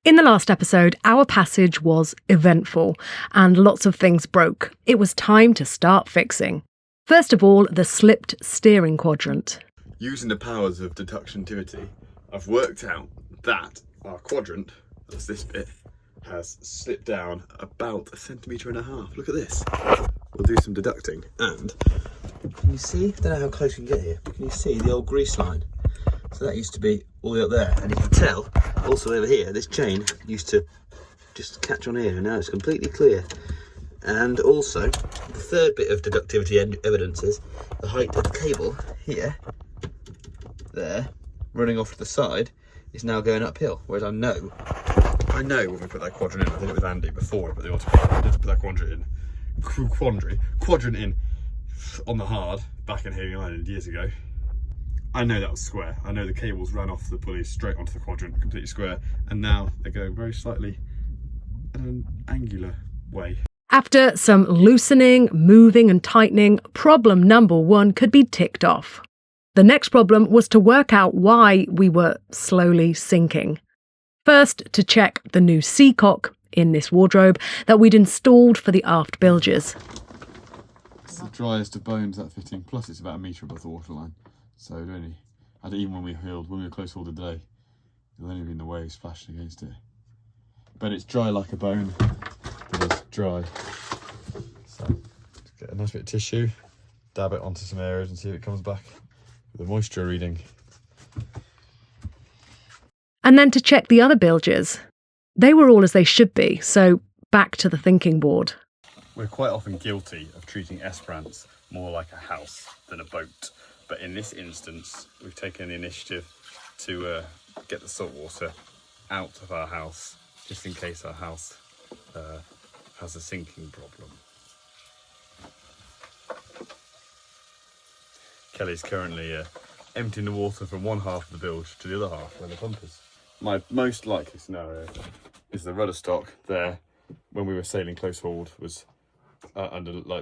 In the last episode, our passage was eventful and lots of things broke. It was time to start fixing. First of all, the slipped steering quadrant. Using the powers of deductivity, I've worked out that our quadrant, that's this bit, has slipped down about 1.5 centimetres. Look at this. We'll do some deducting. And can you see? I don't know how close we can get here, but can you see the old grease line? So that used to be all the way up there, and you can tell also over here this chain used to just catch on here, and now it's completely clear. And also the third bit of deductivity evidence is the height of the cable here, there, running off to the side, is now going uphill. Whereas I know when we put that quadrant in, I did it with Andy before I put the autopilot, I did put that quadrant in on the hard back in Haling Island years ago. I know that was square. I know the cables ran off the pulleys straight onto the quadrant, completely square, and now they're going very slightly in an angular way. After some loosening, moving and tightening, problem number 1 could be ticked off. The next problem was to work out why we were slowly sinking. First, to check the new seacock in this wardrobe that we'd installed for the aft bilges. It's the driest of bones, that fitting, plus it's about 1 metre above the waterline. So even when we were close hauled today, it'll only be in the waves splashing against it. But it's dry like a bone, but it's dry. So just get a nice bit of tissue, dab it onto some areas and see if it comes back with a moisture reading. And then to check the other bilges. They were all as they should be, so back to the thinking board. We're quite often guilty of treating Esperance more like a house than a boat. But in this instance, we've taken the initiative to get the salt water out of our house, just in case our house has a sinking problem. Kelly's currently emptying the water from one half of the bilge to the other half where the pump is. My most likely scenario is the rudder stock there, when we were sailing close hauled, was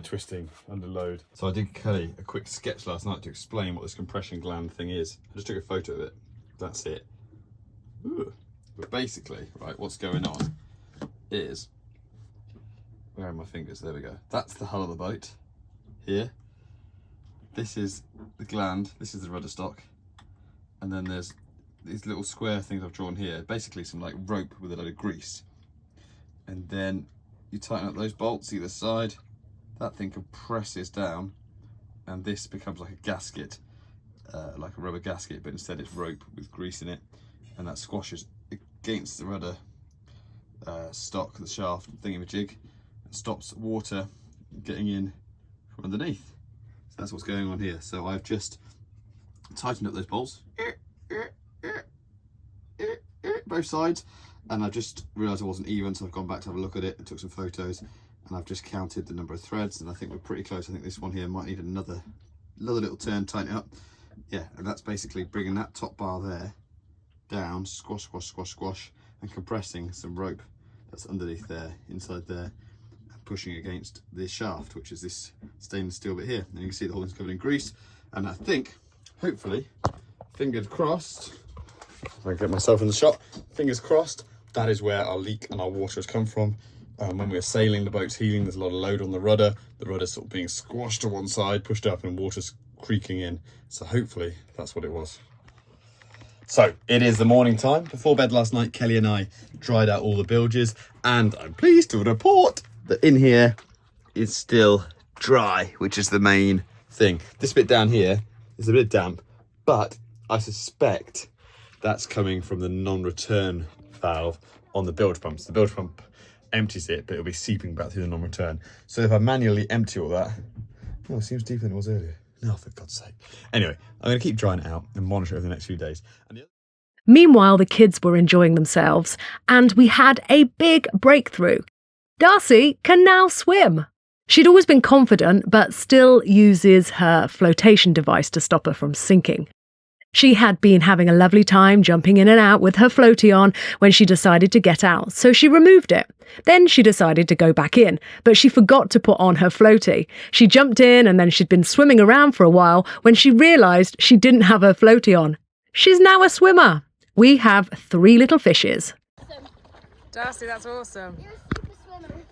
twisting under load. So I did Kelly a quick sketch last night to explain what this compression gland thing is. I just took a photo of it. That's it. Ooh. But basically, right, what's going on is, where are my fingers? There we go. That's the hull of the boat here. This is the gland. This is the rudder stock, and then there's these little square things I've drawn here. Basically, some like rope with a load of grease, and then you tighten up those bolts either side, that thing compresses down, and this becomes like a gasket, like a rubber gasket, but instead it's rope with grease in it, and that squashes against the rudder stock, the shaft thingamajig, and stops water getting in from underneath. So that's what's going on here. So I've just tightened up those bolts, both sides, and I just realised it wasn't even, so I've gone back to have a look at it and took some photos, and I've just counted the number of threads, and I think we're pretty close. I think this one here might need another little turn, tighten it up. Yeah, and that's basically bringing that top bar there down, squash, and compressing some rope that's underneath there, inside there, and pushing against this shaft, which is this stainless steel bit here. And you can see the whole thing's covered in grease, and I think, hopefully, fingers crossed, if I can get myself in the shot, fingers crossed, that is where our leak and our water has come from. When we were sailing, the boat's heeling, there's a lot of load on the rudder's sort of being squashed to one side, pushed up, and water's creaking in. So hopefully that's what it was. So it is the morning time. Before bed last night, Kelly and I dried out all the bilges, and I'm pleased to report that in here is still dry, which is the main thing. This bit down here is a bit damp, but I suspect that's coming from the non-return valve on the bilge pump. So the bilge pump empties it, but it'll be seeping back through the non-return. So if I manually empty all that, oh, it seems deeper than it was earlier. No, for God's sake. Anyway, I'm going to keep drying it out and monitor it over the next few days. Meanwhile, the kids were enjoying themselves, and we had a big breakthrough. Darcy can now swim. She'd always been confident, but still uses her flotation device to stop her from sinking. She had been having a lovely time jumping in and out with her floaty on when she decided to get out, so she removed it. Then she decided to go back in, but she forgot to put on her floaty. She jumped in and then she'd been swimming around for a while when she realised she didn't have her floaty on. She's now a swimmer. We have 3 little fishes. Darcy, that's awesome. You're a super swimmer.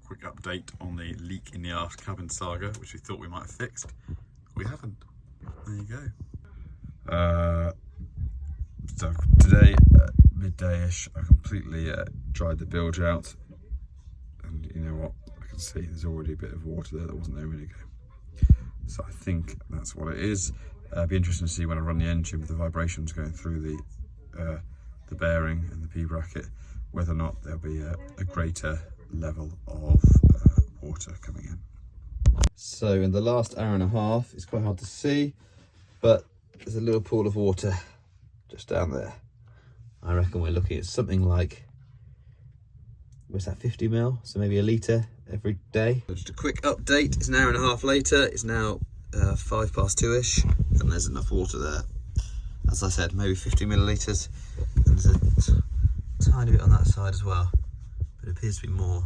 Quick update on the leak in the aft cabin saga, which we thought we might have fixed. We haven't. There you go. So today, midday-ish, I completely dried the bilge out. And you know what? I can see there's already a bit of water there that wasn't there a minute ago. So I think that's what it is. It'd be interesting to see when I run the engine with the vibrations going through the bearing and the P-bracket, whether or not there'll be a greater level of water coming in. So in the last hour and a half, it's quite hard to see, but there's a little pool of water just down there. I reckon we're looking at something like, what's that, 50 mil? So maybe a litre every day. So just a quick update, it's an hour and a half later, it's now 2:05-ish, and there's enough water there. As I said, maybe 50 millilitres, and there's a tiny bit on that side as well, but it appears to be more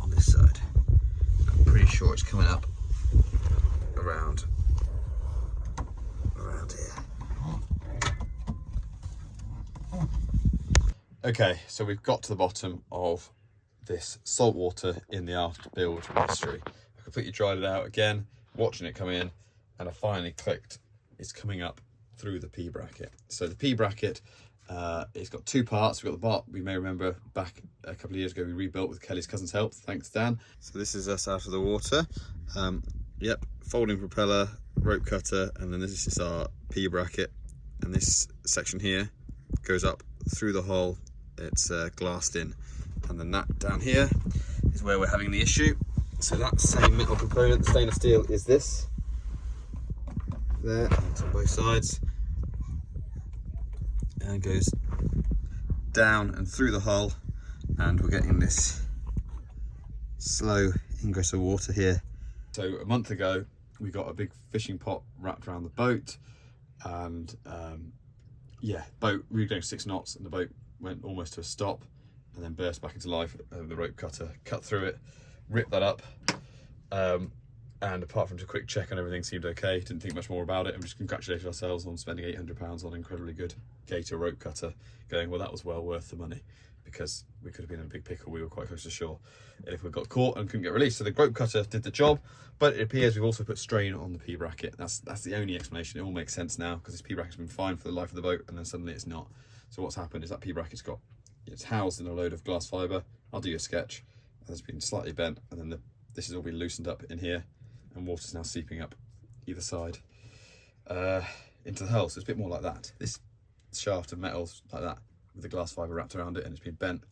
on this side. I'm pretty sure it's coming up around here. Okay, so we've got to the bottom of this salt water in the aft bilge mystery. I completely dried it out again, watching it come in, and I finally clicked. It's coming up through the P-bracket. So the P-bracket, it's got two parts. We've got the part, we may remember back a couple of years ago, we rebuilt with Kelly's cousin's help, thanks Dan. So this is us out of the water. Yep, folding propeller, rope cutter, and then this is our P-bracket. And this section here goes up through the hole. It's glassed in, and then that down here is where we're having the issue. So that same metal component, stainless steel, is this there, it's on both sides, and goes down and through the hull, and we're getting this slow ingress of water here. So a month ago we got a big fishing pot wrapped around the boat, and yeah, we were going 6 knots and the boat went almost to a stop and then burst back into life. The rope cutter cut through it, ripped that up, and apart from just a quick check and everything seemed okay, didn't think much more about it, and just congratulated ourselves on spending £800 on an incredibly good Gator rope cutter, going, well, that was well worth the money, because we could have been in a big pickle. We were quite close to shore if we got caught and couldn't get released. So the rope cutter did the job, but it appears we've also put strain on the P-bracket. That's the only explanation. It all makes sense now, because this P-bracket's been fine for the life of the boat, and then suddenly it's not. So what's happened is that P-bracket's got, it's housed in a load of glass fibre. I'll do you a sketch. And it's been slightly bent, and then this has all been loosened up in here, and water's now seeping up either side into the hull. So it's a bit more like that. This shaft of metal's like that, with the glass fibre wrapped around it, and it's been bent.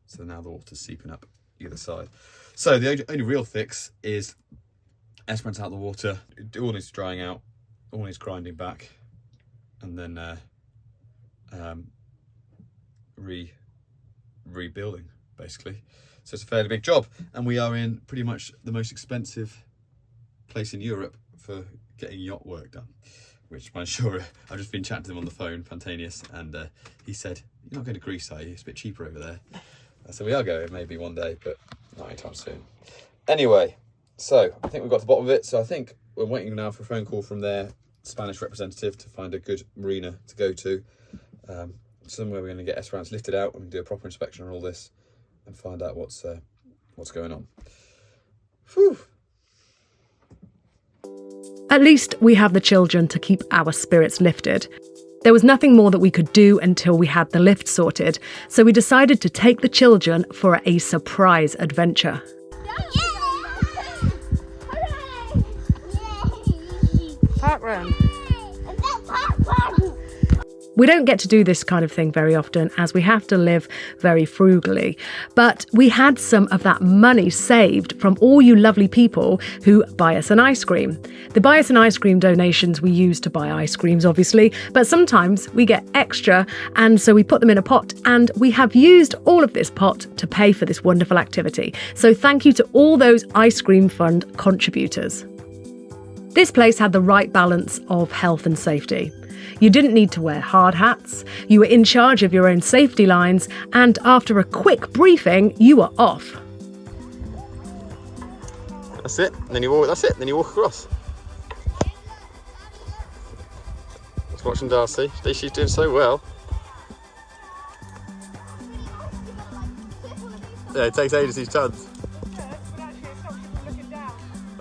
So now the water's seeping up either side. So the only real fix is Esperance out the water. It all needs drying out, all needs grinding back, and then rebuilding, basically. So it's a fairly big job, and we are in pretty much the most expensive place in Europe for getting yacht work done, which my insurer, I've just been chatting to him on the phone, Pantanius, and he said, you're not going to Greece, are you? It's a bit cheaper over there. So we are going, maybe one day, but not anytime soon. Anyway, so I think we've got to the bottom of it. So I think we're waiting now for a phone call from their Spanish representative to find a good marina to go to. Somewhere we're going to get Esperance lifted out, and we can do a proper inspection on all this and find out what's going on. Whew. At least we have the children to keep our spirits lifted. There was nothing more that we could do until we had the lift sorted, so we decided to take the children for a surprise adventure. Park run. We don't get to do this kind of thing very often, as we have to live very frugally. But we had some of that money saved from all you lovely people who buy us an ice cream. The buy us an ice cream donations we use to buy ice creams, obviously, but sometimes we get extra, and so we put them in a pot, and we have used all of this pot to pay for this wonderful activity. So thank you to all those ice cream fund contributors. This place had the right balance of health and safety. You didn't need to wear hard hats, you were in charge of your own safety lines, and after a quick briefing, you were off. That's it, and then you walk, that's it, then you walk across. Just watching Darcy, she's doing so well. Yeah, it takes ages each tons.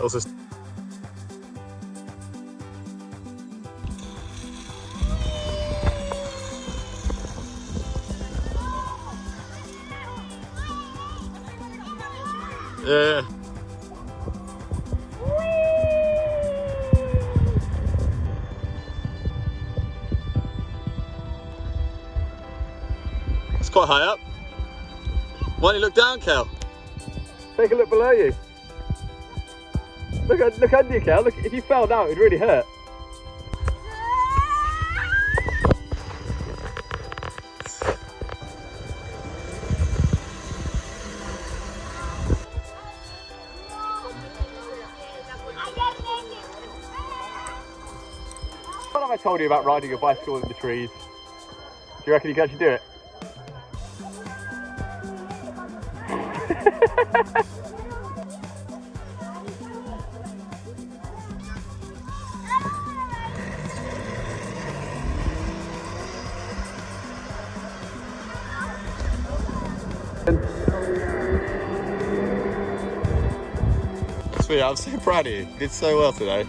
Also. Yeah. It's quite high up. Why don't you look down, Kel? Take a look below you. Look under you, Kel. Look, if you fell down, it'd really hurt. What have I told you about riding a bicycle in the trees? Do you reckon you can actually do it? Sweet, I'm so proud of you. You did so well today.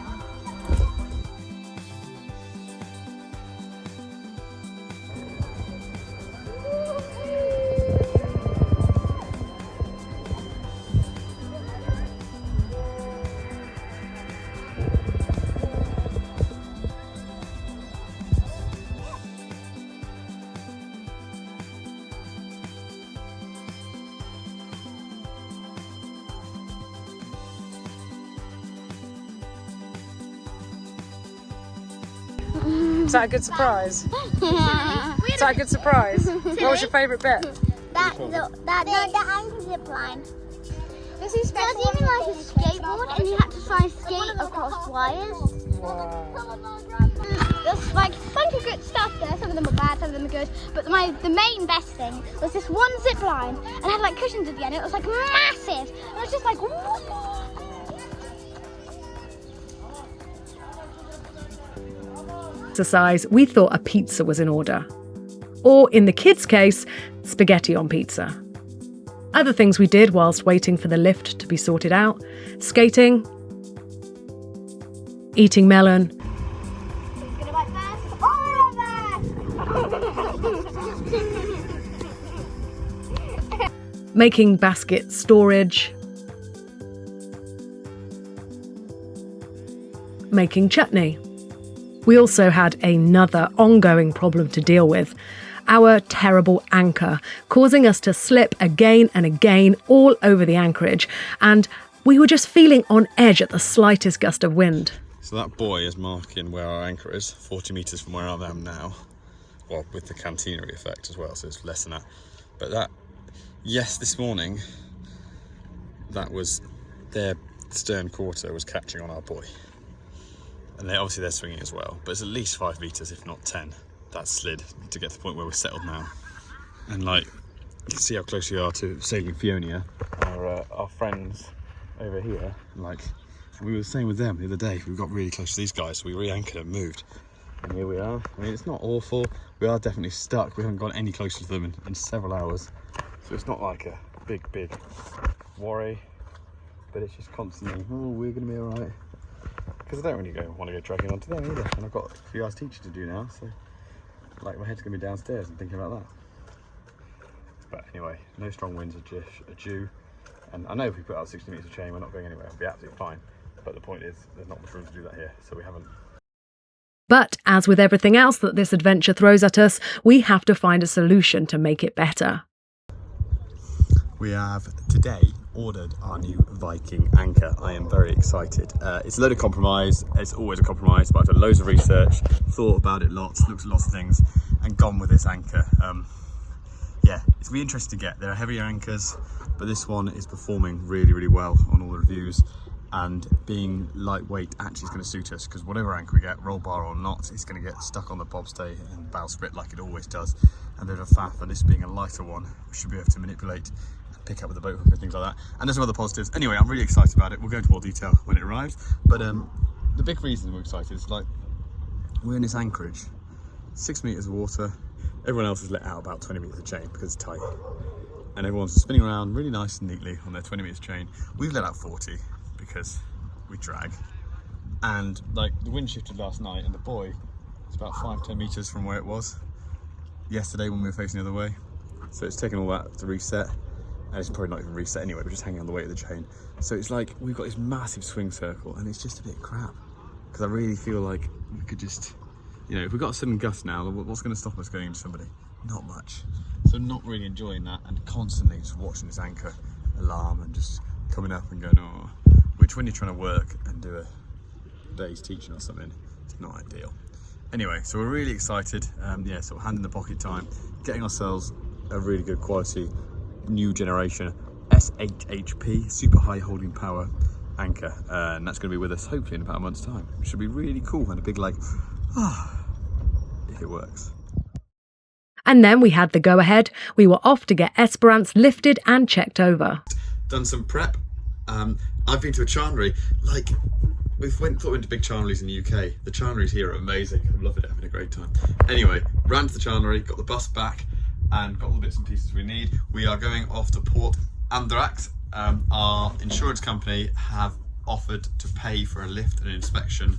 Is that a good surprise? Is that a good surprise? What was your favourite bit? The anchor zip line. There's even like a skateboard and you had to try and skate across wires. Wow. There's like a bunch of good stuff there. Some of them are bad, some of them are good. But the main best thing was this one zip line and it had like cushions at the end. It was like massive. And it was just like, whoop. Exercise, we thought a pizza was in order. Or, in the kids' case, spaghetti on pizza. Other things we did whilst waiting for the lift to be sorted out: skating, eating melon, Who's gonna bite first? making basket storage, making chutney. We also had another ongoing problem to deal with: our terrible anchor, causing us to slip again and again all over the anchorage, and we were just feeling on edge at the slightest gust of wind. So that buoy is marking where our anchor is, 40 metres from where I am now. Well, with the cantinery effect as well, so it's less than that. But that, yes, this morning, that was their stern quarter was catching on our buoy. And obviously they're swinging as well, but it's at least 5 metres, if not 10, that slid to get to the point where we're settled now. And like, you can see how close we are to sailing Fionia, our friends over here. Like, we were the same with them the other day. We got really close to these guys, so we re-anchored and moved. And here we are. I mean, it's not awful. We are definitely stuck. We haven't gone any closer to them in several hours. So it's not like a big worry, but it's just constantly, oh, we're gonna be all right. Because I don't really want to go dragging onto them either, and I've got a few hours teaching to do now, so like my head's going to be downstairs and thinking about that. But anyway, no strong winds are due, and I know if we put out 60 metres of chain, we're not going anywhere. It'll be absolutely fine. But the point is, there's not much room to do that here, so we haven't. But as with everything else that this adventure throws at us, we have to find a solution to make it better. We have today ordered our new Viking anchor. I am very excited. It's a load of compromise. It's always a compromise, but I've done loads of research, thought about it lots, looked at lots of things, and gone with this anchor. Yeah, it's really interesting to get. There are heavier anchors, but this one is performing really well on all the reviews, and being lightweight actually is going to suit us, because whatever anchor we get, roll bar or not, it's going to get stuck on the bobstay and bowsprit like it always does, and a bit of a faff. And this being a lighter one, we should be able to manipulate, pick up with the boat hook and things like that. And there's some other positives. Anyway, I'm really excited about it. We'll go into more detail when it arrives. But the big reason we're excited is, like, we're in this anchorage, 6 metres of water. Everyone else is let out about 20 metres of chain because it's tight. and everyone's spinning around really nice and neatly on their 20 metres chain. We've let out 40 because we drag. And like the wind shifted last night and the buoy is about 5-10 metres from where it was yesterday when we were facing the other way. So it's taken all that to reset, and it's probably not even reset anyway, we're just hanging on the weight of the chain. So it's like we've got this massive swing circle and it's just a bit crap, because I really feel like we could just, you know, if we got a sudden gust now, what's going to stop us going into somebody? Not much. So not really enjoying that, and constantly just watching this anchor alarm and just coming up and going, oh, which when you're trying to work and do a day's teaching or something, it's not ideal. Anyway, so we're really excited. Yeah, sort of hand in the pocket time, getting ourselves a really good quality new generation SHHP, super high holding power anchor, and that's going to be with us hopefully in about a month's time, which should be really cool, and a big like, if it works. And then we had the go-ahead. We were off to get Esperance lifted and checked over. Done some prep. I've been to a chandlery. Like, thought we went to big chandleries in the UK. The chandleries here are amazing. I'm loving it, having a great time. Anyway, ran to the chandlery, got the bus back, and got all the bits and pieces we need. We are going off to Port Andarax. Our insurance company have offered to pay for a lift and an inspection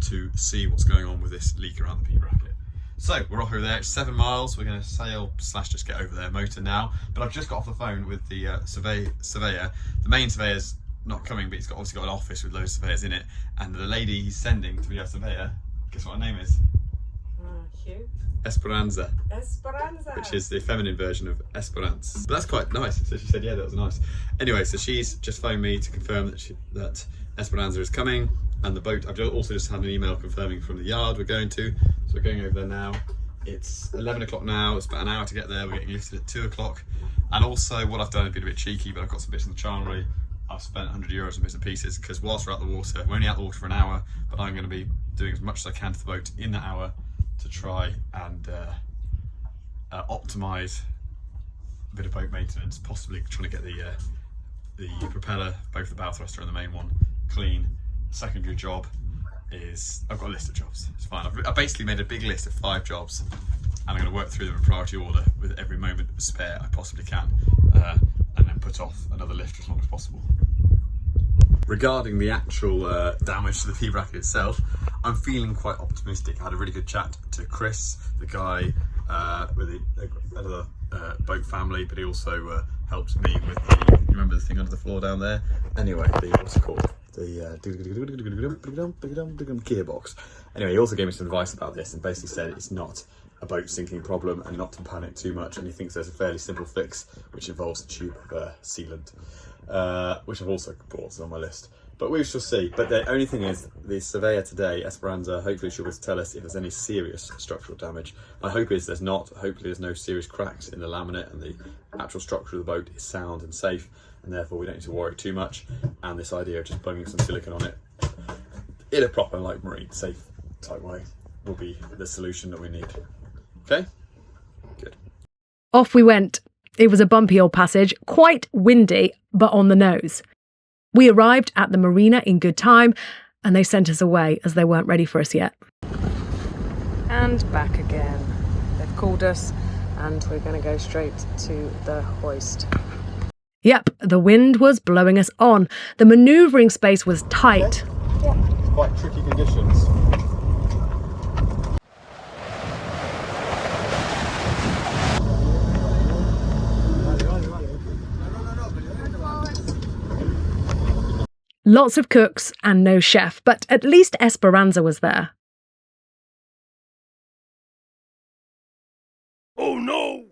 to see what's going on with this leak around the P-bracket. So we're off over there, it's 7 miles. We're going to sail / just get over there motor now. But I've just got off the phone with the surveyor. The main surveyor's not coming, but he's obviously got an office with loads of surveyors in it. And the lady he's sending to be our surveyor, guess what her name is? Hugh? Esperanza. Esperanza. Which is the feminine version of Esperance. But that's quite nice. So she said, yeah, that was nice. Anyway, so she's just phoned me to confirm that Esperanza is coming. And the boat, I've also just had an email confirming from the yard we're going to. So we're going over there now. It's 11 o'clock now. It's about an hour to get there. We're getting lifted at 2 o'clock. And also what I've done has been a bit cheeky, but I've got some bits in the chandlery. I've spent €100 on bits and pieces, because whilst we're out the water, we're only out the water for an hour, but I'm going to be doing as much as I can to the boat in that hour to try and optimise a bit of boat maintenance, possibly trying to get the propeller, both the bow thruster and the main one, clean. Secondary job is, I've got a list of jobs, it's fine. I've basically made a big list of 5 jobs, and I'm going to work through them in priority order with every moment spare I possibly can, and then put off another lift as long as possible. Regarding the actual damage to the P-bracket itself, I'm feeling quite optimistic. I had a really good chat to Chris, the guy with another boat family, but he also helped me with the, you remember the thing under the floor down there? Anyway, what's it called? The gearbox. Anyway, he also gave me some advice about this and basically said it's not a boat sinking problem and not to panic too much, and he thinks there's a fairly simple fix which involves a tube of sealant, which I've also bought on my list. But we shall see. But the only thing is, the surveyor today, Esperanza, hopefully she'll be able to tell us if there's any serious structural damage. My hope is there's not. Hopefully there's no serious cracks in the laminate, and the actual structure of the boat is sound and safe, and therefore we don't need to worry too much. And this idea of just bunging some silicone on it in a proper, like, marine safe type way will be the solution that we need. Okay? Good. Off we went. It was a bumpy old passage, quite windy, but on the nose. We arrived at the marina in good time, and they sent us away as they weren't ready for us yet. And back again. They've called us, and we're going to go straight to the hoist. Yep, the wind was blowing us on. The manoeuvring space was tight. Yeah. It's quite tricky conditions. Lots of cooks and no chef, but at least Esperanza was there. Oh no!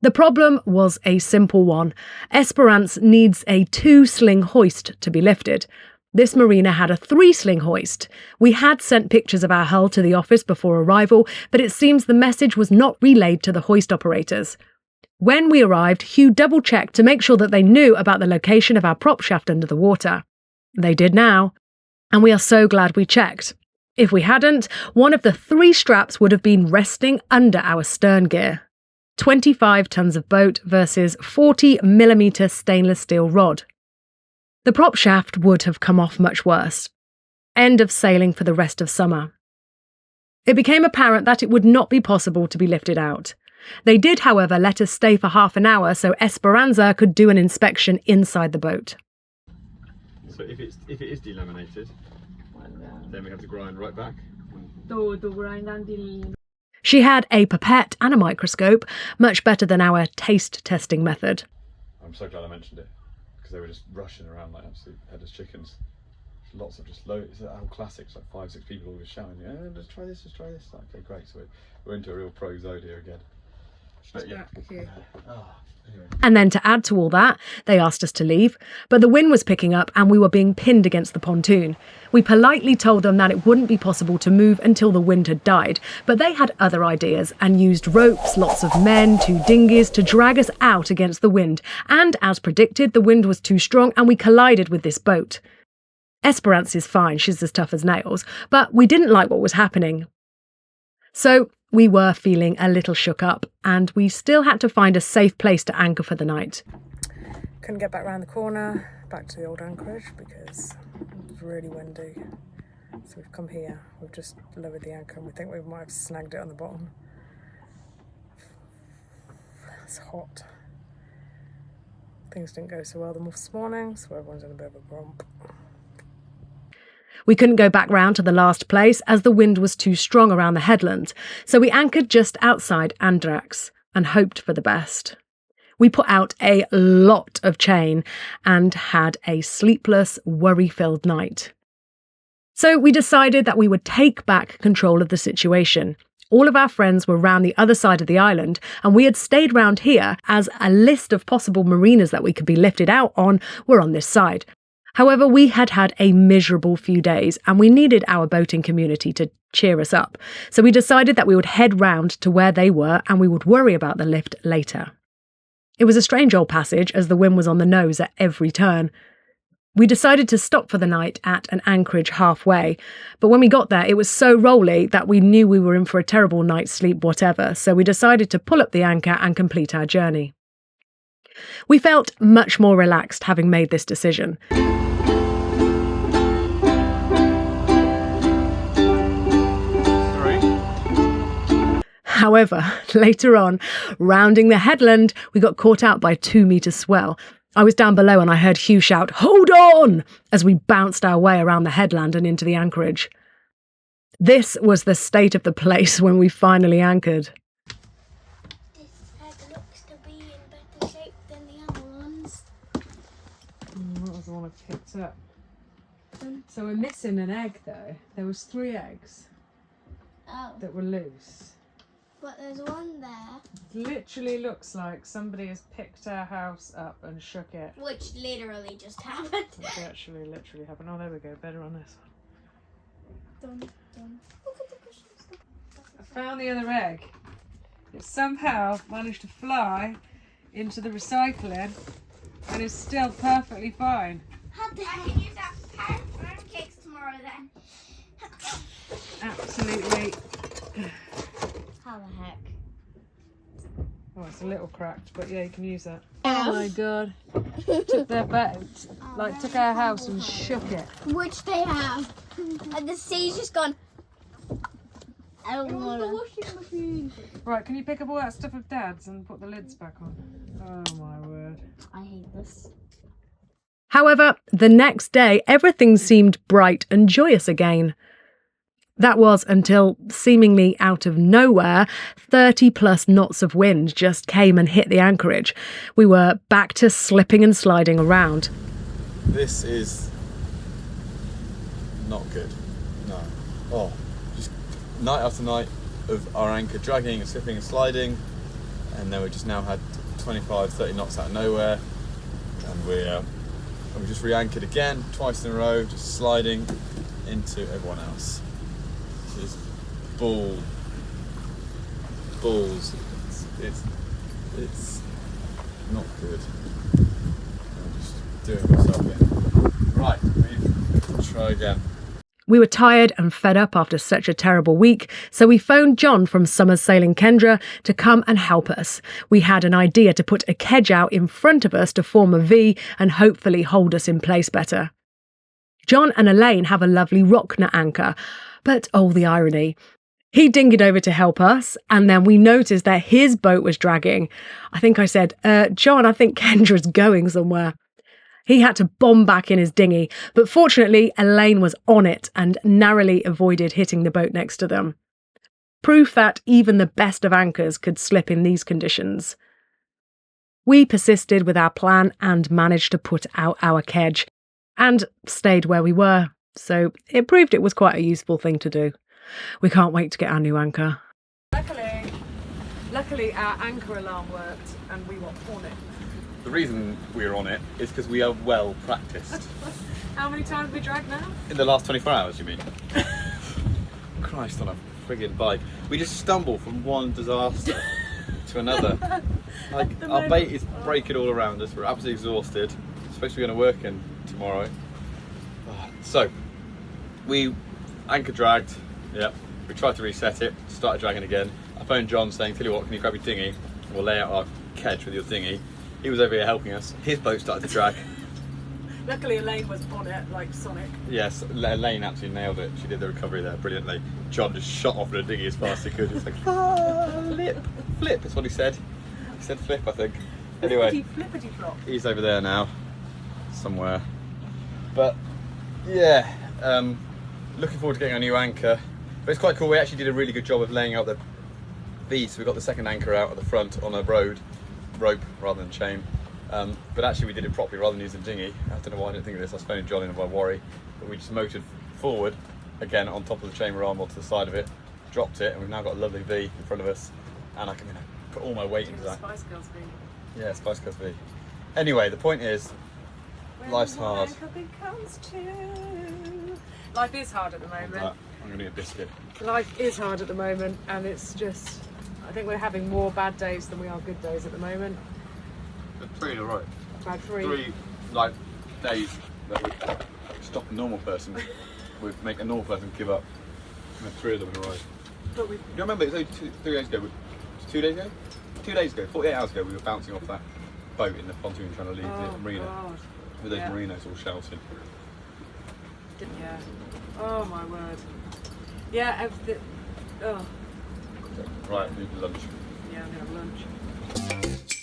The problem was a simple one. Esperance needs a 2-sling hoist to be lifted. This marina had a 3-sling hoist. We had sent pictures of our hull to the office before arrival, but it seems the message was not relayed to the hoist operators. When we arrived, Hugh double-checked to make sure that they knew about the location of our prop shaft under the water. They did now, and we are so glad we checked. If we hadn't, one of the 3 straps would have been resting under our stern gear. 25 tons of boat versus 40mm stainless steel rod. The prop shaft would have come off much worse. End of sailing for the rest of summer. It became apparent that it would not be possible to be lifted out. They did, however, let us stay for half an hour so Esperanza could do an inspection inside the boat. So if it is delaminated, then we have to grind right back. She had a pipette and a microscope, much better than our taste testing method. I'm so glad I mentioned it, because they were just rushing around like absolute headless chickens. Lots of just low, it's an old classic, it's like 5-6 people always shouting, oh, let's try this, Like, okay, great, so we're into a real pro zone here again. But yeah. Anyway. And then to add to all that, they asked us to leave, but the wind was picking up and we were being pinned against the pontoon. We politely told them that it wouldn't be possible to move until the wind had died, but they had other ideas and used ropes, lots of men, 2 dinghies to drag us out against the wind. And as predicted, the wind was too strong and we collided with this boat. Esperanza's fine, she's as tough as nails, but we didn't like what was happening. So we were feeling a little shook up and we still had to find a safe place to anchor for the night. Couldn't get back round the corner, back to the old anchorage because it was really windy. So we've come here, we've just lowered the anchor and we think we might have snagged it on the bottom. It's hot. Things didn't go so well this morning, so everyone's in a bit of a grump. We couldn't go back round to the last place as the wind was too strong around the headland, so we anchored just outside Andrax and hoped for the best. We put out a lot of chain and had a sleepless, worry-filled night. So we decided that we would take back control of the situation. All of our friends were round the other side of the island, and we had stayed round here as a list of possible marinas that we could be lifted out on were on this side. However, we had had a miserable few days and we needed our boating community to cheer us up. So we decided that we would head round to where they were and we would worry about the lift later. It was a strange old passage as the wind was on the nose at every turn. We decided to stop for the night at an anchorage halfway, but when we got there it was so rolly that we knew we were in for a terrible night's sleep whatever, so we decided to pull up the anchor and complete our journey. We felt much more relaxed having made this decision. However, later on, rounding the headland, we got caught out by a 2-metre swell. I was down below and I heard Hugh shout, "Hold on!" as we bounced our way around the headland and into the anchorage. This was the state of the place when we finally anchored. This egg looks to be in better shape than the other ones. That was the one I picked up. So we're missing an egg though. There was 3 eggs that were loose. But there's one there. Literally looks like somebody has picked our house up and shook it. Which literally just happened. Which actually literally happened. Oh, there we go. Better on this one. Done. Look at the cushions. I found the other egg. It somehow managed to fly into the recycling and is still perfectly fine. How the heck? I can use that for pancakes tomorrow then. Absolutely. How the heck? Oh, it's a little cracked, but yeah, you can use that. Oh my god. Took their boat, took our house and shook it. Which they have. And the sea's just gone. I don't want the washing machine. Right, can you pick up all that stuff of Dad's and put the lids back on? Oh my word. I hate this. However, the next day, everything seemed bright and joyous again. That was until, seemingly out of nowhere, 30+ knots of wind just came and hit the anchorage. We were back to slipping and sliding around. This is not good. No. Oh, just night after night of our anchor dragging and slipping and sliding, and then we just now had 25-30 knots out of nowhere, and we just re-anchored again twice in a row, just sliding into everyone else. Just balls. It's not good. I'm just doing myself in. Right, we try again. We were tired and fed up after such a terrible week, so we phoned John from Summers Sailing Kendra to come and help us. We had an idea to put a kedge out in front of us to form a V and hopefully hold us in place better. John and Elaine have a lovely Rockner anchor, but oh, the irony. He dinged over to help us, and then we noticed that his boat was dragging. I think I said, John, I think Kendra's going somewhere. He had to bomb back in his dinghy, but fortunately Elaine was on it and narrowly avoided hitting the boat next to them. Proof that even the best of anchors could slip in these conditions. We persisted with our plan and managed to put out our kedge, and stayed where we were, so it proved it was quite a useful thing to do. We can't wait to get our new anchor. Luckily our anchor alarm worked and we were on it. The reason we're on it is because we are well practiced. How many times have we dragged now? In the last 24 hours, you mean? Christ on a friggin' bike. We just stumble from one disaster to another. Like, our bait is breaking all around us. We're absolutely exhausted. It's supposed to be going to work in tomorrow. So, we anchor dragged. Yep. We tried to reset it, started dragging again. I phoned John saying, tell you what, can you grab your dinghy? We'll lay out our kedge with your dinghy. He was over here helping us. His boat started to drag. Luckily Elaine was on it like Sonic. Yes, Elaine absolutely nailed it. She did the recovery there brilliantly. John just shot off in a dinghy as fast as he could. He was like, flip, that's what he said. He said flip, I think. Anyway, Flippity flop. he's over there now, somewhere. But yeah, looking forward to getting a new anchor. But it's quite cool. We actually did a really good job of laying out the V. So we got the second anchor out at the front on a rope rather than chain. But actually we did it properly rather than using dinghy. I don't know why I didn't think of this. I was phoning John in my worry. But we just motored forward, again on top of the chamber arm onto the side of it, dropped it, and we've now got a lovely V in front of us. And I can put all my weight into that. Spice Girls V. Yeah, Spice Girls V. Anyway, the point is, life's hard. Life is hard at the moment. I'm going to need a biscuit. Life is hard at the moment, and it's just, I think we're having more bad days than we are good days at the moment. But 3 in a row. About 3. 3 like days that would stop a normal person, would make a normal person give up. And 3 of them in a row. But we, You remember it was only 3 days ago? 2 days ago? 2 days ago, 48 hours ago, we were bouncing off that boat in the pontoon trying to leave the marina. God. With those Yeah. marinos all shouting. Yeah. Oh my word. Yeah, oh. Right, we need lunch. Yeah, I'm gonna have lunch.